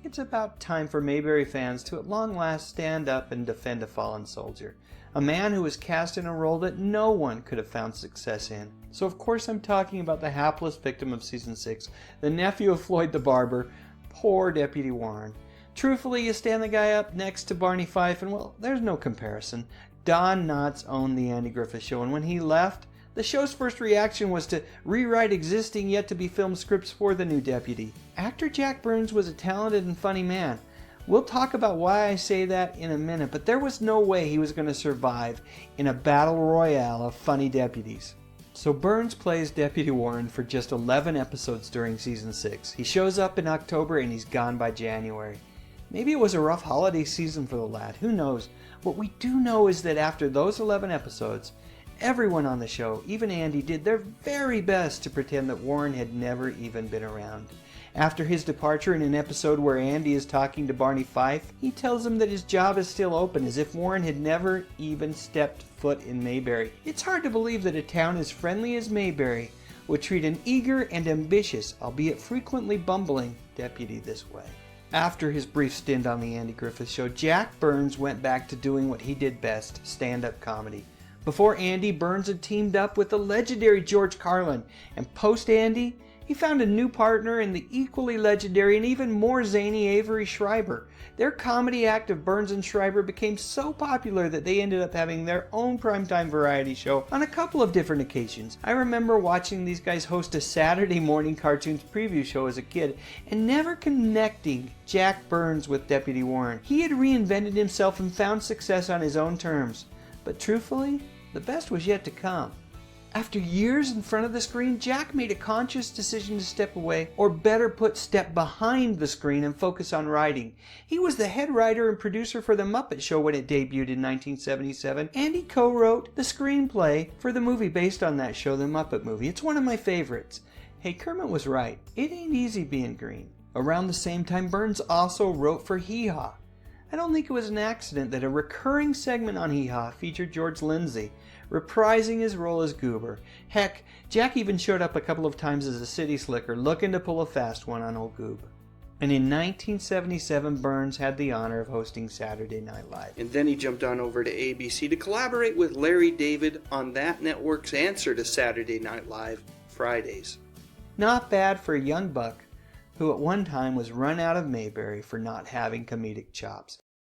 It's about time for Mayberry fans to at long last stand up and defend a fallen soldier. A man who was cast in a role that no one could have found success in. So of course I'm talking about the hapless victim of Season 6, the nephew of Floyd the Barber, poor Deputy Warren. Truthfully, you stand the guy up next to Barney Fife and, well, there's no comparison. Don Knotts owned the Andy Griffith Show, and when he left, the show's first reaction was to rewrite existing yet-to-be-filmed scripts for the new deputy. Actor Jack Burns was a talented and funny man. We'll talk about why I say that in a minute, but there was no way he was going to survive in a battle royale of funny deputies. So Burns plays Deputy Warren for just 11 episodes during Season 6. He shows up in October and he's gone by January. Maybe it was a rough holiday season for the lad, who knows? What we do know is that after those 11 episodes, everyone on the show, even Andy, did their very best to pretend that Warren had never even been around. After his departure, in an episode where Andy is talking to Barney Fife, he tells him that his job is still open, as if Warren had never even stepped foot in Mayberry. It's hard to believe that a town as friendly as Mayberry would treat an eager and ambitious, albeit frequently bumbling, deputy this way. After his brief stint on the Andy Griffith Show, Jack Burns went back to doing what he did best, stand-up comedy. Before Andy, Burns had teamed up with the legendary George Carlin, and post-Andy, he found a new partner in the equally legendary and even more zany Avery Schreiber. Their comedy act of Burns and Schreiber became so popular that they ended up having their own primetime variety show on a couple of different occasions. I remember watching these guys host a Saturday morning cartoons preview show as a kid and never connecting Jack Burns with Deputy Warren. He had reinvented himself and found success on his own terms. But truthfully, the best was yet to come. After years in front of the screen, Jack made a conscious decision to step away, or better put, step behind the screen and focus on writing. He was the head writer and producer for The Muppet Show when it debuted in 1977, and he co-wrote the screenplay for the movie based on that show, The Muppet Movie. It's one of my favorites. Hey, Kermit was right. It ain't easy being green. Around the same time, Burns also wrote for Hee Haw. I don't think it was an accident that a recurring segment on Hee Haw featured George Lindsay, reprising his role as Goober. Heck, Jack even showed up a couple of times as a city slicker, looking to pull a fast one on old Goob. And in 1977, Burns had the honor of hosting Saturday Night Live. And then he jumped on over to ABC to collaborate with Larry David on that network's answer to Saturday Night Live, Fridays. Not bad for a young buck who at one time was run out of Mayberry for not having comedic chops.